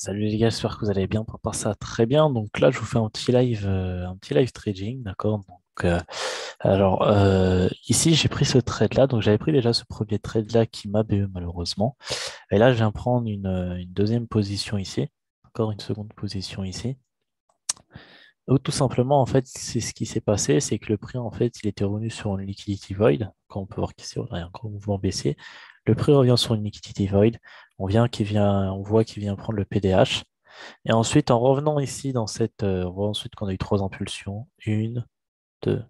Salut les gars, j'espère que vous allez bien. Pour part ça très bien. Donc là, je vous fais un petit live trading, d'accord? Ici, j'ai pris ce trade-là. Donc j'avais pris déjà ce premier trade-là qui m'a BE malheureusement. Et là, je viens prendre une deuxième position ici, encore une seconde position ici. Ou tout simplement, en fait, c'est ce qui s'est passé, c'est que le prix, en fait, il était revenu sur une liquidity void. Quand on peut voir qu'ici, on a un gros mouvement baissier. Le prix revient sur une liquidity void. On voit qu'il vient prendre le PDH. Et ensuite, en revenant ici on voit ensuite qu'on a eu trois impulsions. Une, deux,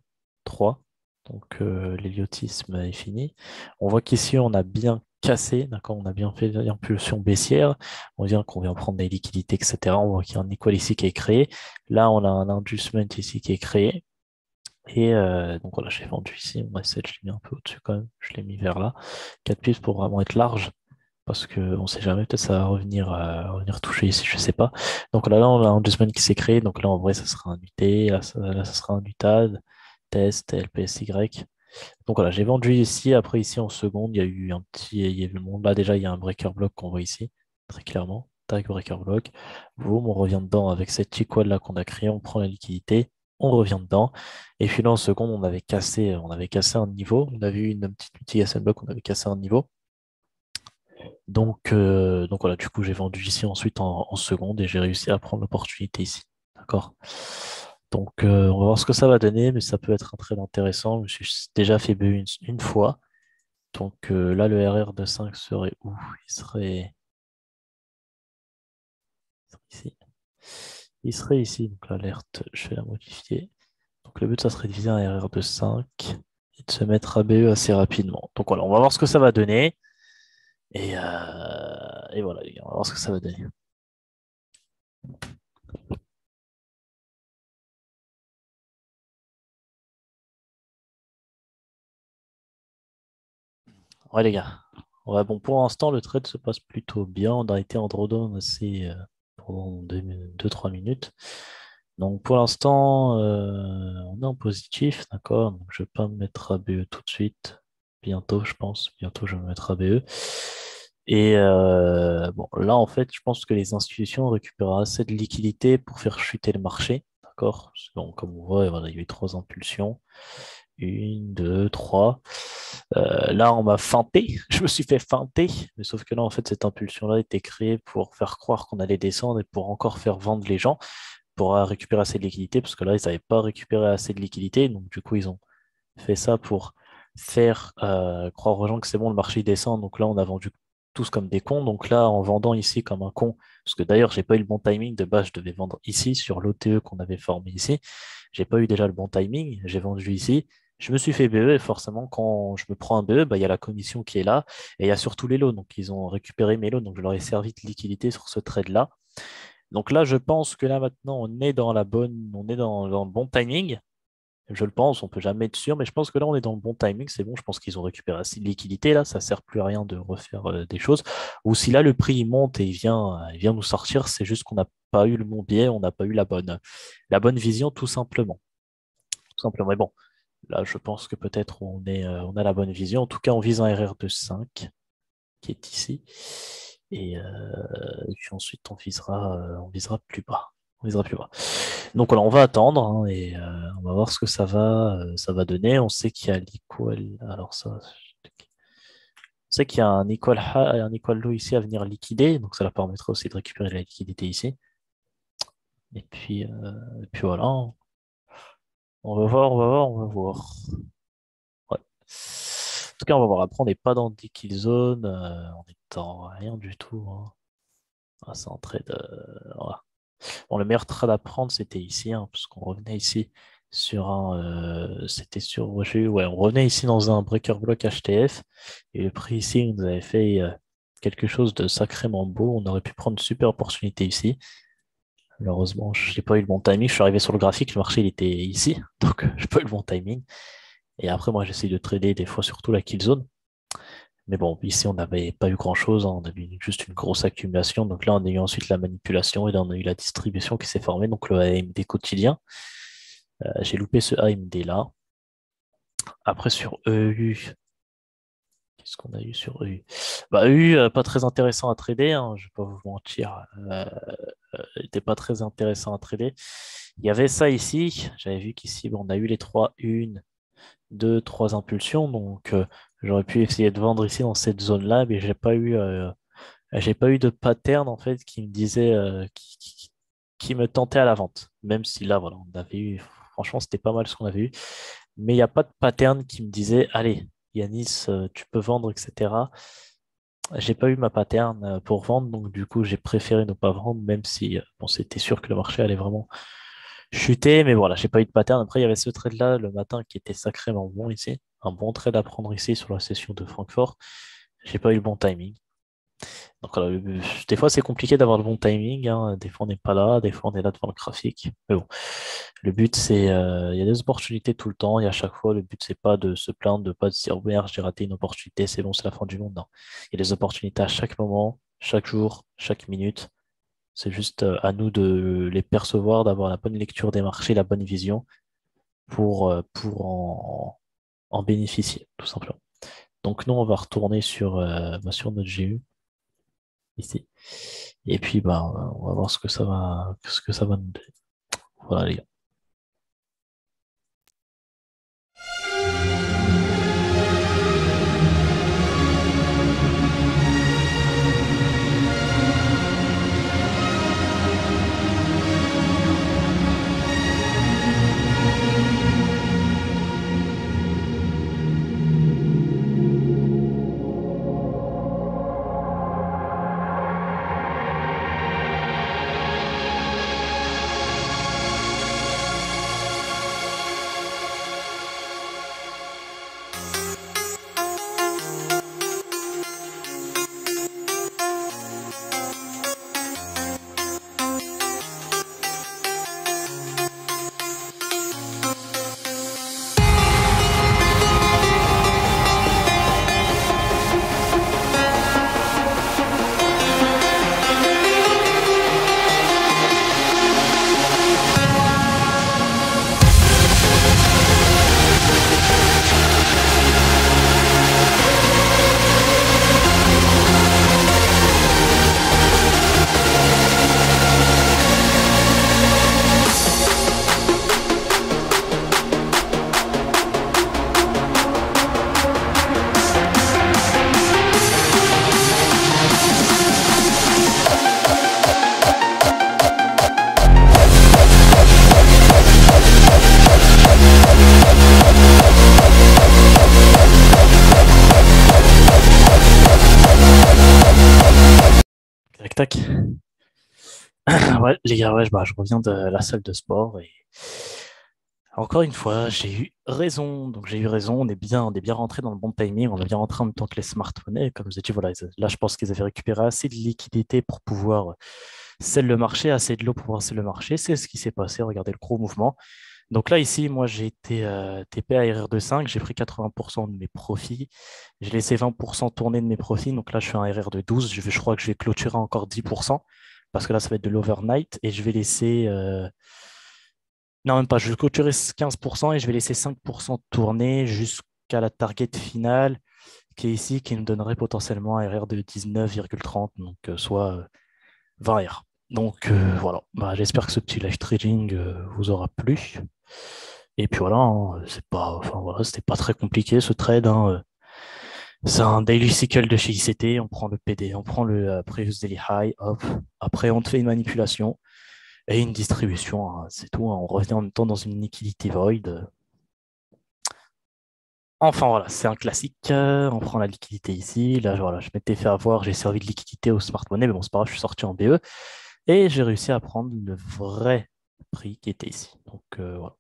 trois. Donc l'héliotisme est fini. On voit qu'ici, on a bien cassé, d'accord, on a bien fait l'impulsion baissière. On vient qu'on vient prendre des liquidités, etc. On voit qu'il y a un equal ici qui est créé. Là, on a un inducement ici qui est créé. Et donc voilà, j'ai vendu ici. Mon asset, je l'ai mis un peu au-dessus quand même. Je l'ai mis vers là. 4 pips pour vraiment être large parce qu'on ne sait jamais, peut-être ça va revenir toucher ici, je ne sais pas. Donc là, on a un adjustment qui s'est créé, donc là en vrai ça sera un UT, là, ça sera un UTAD, test, LPSY. Donc voilà, j'ai vendu ici, après ici en seconde, il y a eu un petit, il y a eu le monde, là déjà il y a un breaker block qu'on voit ici, très clairement, tag breaker block, boum, on revient dedans avec cette equal là qu'on a créé, on prend la liquidité, on revient dedans, et puis là en seconde on avait cassé un niveau, on avait eu une petite mitigation block, on avait cassé un niveau. Donc voilà, du coup, j'ai vendu ici ensuite en seconde et j'ai réussi à prendre l'opportunité ici. D'accord? Donc, on va voir ce que ça va donner, mais ça peut être un trade intéressant. Je me suis déjà fait BU une fois. Donc là, le RR de 5 serait où? Ici. Il serait ici. Donc l'alerte, je vais la modifier. Donc le but, ça serait de viser un RR de 5 et de se mettre à BE assez rapidement. Donc voilà, on va voir ce que ça va donner. Et voilà, les gars, on va voir ce que ça va donner. Ouais, les gars. Ouais, bon, pour l'instant, le trade se passe plutôt bien. On a été en drawdown assez pendant 2-3 minutes. Donc, pour l'instant, on est en positif, d'accord? Donc, je vais pas me mettre à BE tout de suite. Bientôt, je pense. Bientôt, je vais me mettre à BE. Et bon, là, en fait, je pense que les institutions récupéreront assez de liquidités pour faire chuter le marché, d'accord? Parce que, bon, comme on voit, voilà, il y a eu trois impulsions. Une, deux, trois. Là, on m'a feinté. Je me suis fait feinter. Mais sauf que là, en fait, cette impulsion-là était créée pour faire croire qu'on allait descendre et pour encore faire vendre les gens pour récupérer assez de liquidité. Parce que là, ils n'avaient pas récupéré assez de liquidité. Donc, du coup, ils ont fait ça pour faire croire aux gens que c'est bon, le marché descend. Donc là, on a vendu tous comme des cons. Donc là, en vendant ici comme un con, parce que d'ailleurs, j'ai pas eu le bon timing. De base, je devais vendre ici sur l'OTE qu'on avait formé ici. J'ai pas eu déjà le bon timing. J'ai vendu ici. Je me suis fait BE et forcément, quand je me prends un BE, bah, il y a la commission qui est là et il y a surtout les lots. Donc, ils ont récupéré mes lots. Donc, je leur ai servi de liquidité sur ce trade-là. Donc là, je pense que là, maintenant, on est dans le bon timing. Je le pense, on peut jamais être sûr, mais je pense que là, on est dans le bon timing, c'est bon. Je pense qu'ils ont récupéré assez de liquidité, là, ça sert plus à rien de refaire des choses. Ou si là, le prix il monte et il vient nous sortir, c'est juste qu'on n'a pas eu le bon biais, on n'a pas eu la bonne vision, tout simplement. Tout simplement. Mais bon, là, je pense que peut-être on a la bonne vision. En tout cas, on vise un RR de 5 qui est ici. Et puis ensuite, on visera plus bas. On visera plus bas. Donc voilà, on va attendre hein, et on va voir ce que ça va donner. On sait qu'il y a l'equal. Alors ça, on sait qu'il y a un equal low ici à venir liquider, donc ça leur permettra aussi de récupérer la liquidité ici. Et puis voilà, on va voir, on va voir, on va voir. Ouais. En tout cas, on va voir. Après, on n'est pas dans des kill zone, on est dans rien du tout. Hein. Ah, c'est en trade. Voilà. Bon, le meilleur trade à prendre, c'était ici, hein, parce qu'on revenait ici sur c'était sur. Ouais, on revenait ici dans un breaker block HTF, et le prix ici il nous avait fait quelque chose de sacrément beau. On aurait pu prendre une super opportunité ici. Malheureusement, je n'ai pas eu le bon timing. Je suis arrivé sur le graphique, le marché il était ici, donc je n'ai pas eu le bon timing. Et après, moi, j'essaye de trader des fois, surtout la kill zone. Mais bon, ici, on n'avait pas eu grand-chose, hein. On avait eu juste une grosse accumulation. Donc là, on a eu ensuite la manipulation et là, on a eu la distribution qui s'est formée. Donc le AMD quotidien. J'ai loupé ce AMD là. Après, sur EU, Qu'est-ce qu'on a eu sur EU? Bah, EU, pas très intéressant à trader, hein, je vais pas vous mentir. N'était pas très intéressant à trader. Il y avait ça ici. J'avais vu qu'ici, bon, on a eu les trois, une, deux, trois impulsions. Donc, j'aurais pu essayer de vendre ici dans cette zone-là, mais j'ai pas eu de pattern en fait qui me disait, qui me tentait à la vente. Même si là, voilà, on avait eu, franchement, c'était pas mal ce qu'on avait eu. Mais il n'y a pas de pattern qui me disait, allez, Yanis, tu peux vendre, etc. J'ai pas eu ma pattern pour vendre, donc du coup, j'ai préféré ne pas vendre, même si bon, c'était sûr que le marché allait vraiment chuter. Mais voilà, j'ai pas eu de pattern. Après, il y avait ce trade-là le matin qui était sacrément bon ici. Un bon trade à prendre ici sur la session de Francfort. J'ai pas eu le bon timing. Donc, voilà, des fois, c'est compliqué d'avoir le bon timing, hein. Des fois, on n'est pas là, des fois, on est là devant le graphique. Mais bon, le but, c'est, il y a des opportunités tout le temps, et à chaque fois, le but, c'est pas de se plaindre, de pas se dire, merde, j'ai raté une opportunité, c'est bon, c'est la fin du monde. Non. Il y a des opportunités à chaque moment, chaque jour, chaque minute. C'est juste à nous de les percevoir, d'avoir la bonne lecture des marchés, la bonne vision pour en bénéficier, tout simplement. Donc, nous, on va retourner sur notre GU ici. Et puis, bah, on va voir ce que ça va nous donner. Voilà, les gars. Tac, tac. Ouais, les gars, ouais, bah, je reviens de la salle de sport et encore une fois, j'ai eu raison. Donc j'ai eu raison, on est bien rentré dans le bon timing, on a bien rentré en même temps que les smart monnaies. Comme je vous ai dit, voilà, là je pense qu'ils avaient récupéré assez de liquidités pour pouvoir sell le marché, assez de l'eau pour pouvoir sell le marché. C'est ce qui s'est passé, regardez le gros mouvement. Donc là, ici, moi j'ai été TP à RR25, j'ai pris 80% de mes profits, j'ai laissé 20% tourner de mes profits, donc là je suis un RR de 12, je crois que je vais clôturer encore 10%, parce que là ça va être de l'overnight, et je vais laisser... Non, même pas. Je vais clôturer 15% et je vais laisser 5% tourner jusqu'à la target finale qui est ici, qui nous donnerait potentiellement un RR de 19,30, donc soit 20 R. Donc voilà, bah, j'espère que ce petit live trading vous aura plu. Et puis voilà, hein, c'est pas, enfin, voilà, c'était pas très compliqué ce trade, hein. C'est un daily cycle de chez ICT, on prend le PD, on prend le previous daily high, hop. Après on te fait une manipulation et une distribution, hein, c'est tout, hein. On revient en même temps dans une liquidity void. Enfin voilà, c'est un classique. On prend la liquidité ici. Là, voilà, je m'étais fait avoir, j'ai servi de liquidité au smart money, mais bon, c'est pas grave, je suis sorti en BE et j'ai réussi à prendre le vrai prix qui était ici. Donc voilà.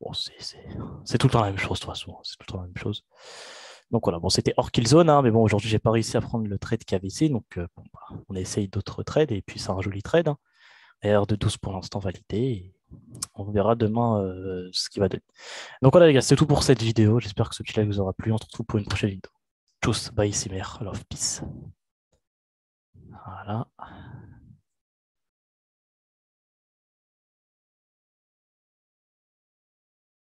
Bon, c'est tout le temps la même chose, de toute façon, hein. C'est tout le temps la même chose. Donc voilà, bon, c'était hors kill zone, hein, mais bon, aujourd'hui, j'ai pas réussi à prendre le trade qu'il y avait ici. Donc bon, bah, on essaye d'autres trades et puis c'est un joli trade, hein. R de 12 pour l'instant validé. Et on verra demain ce qui va donner. Donc voilà les gars, c'est tout pour cette vidéo. J'espère que ce petit live vous aura plu. On se retrouve pour une prochaine vidéo. Tchuss, bye Simer, love, peace. Voilà.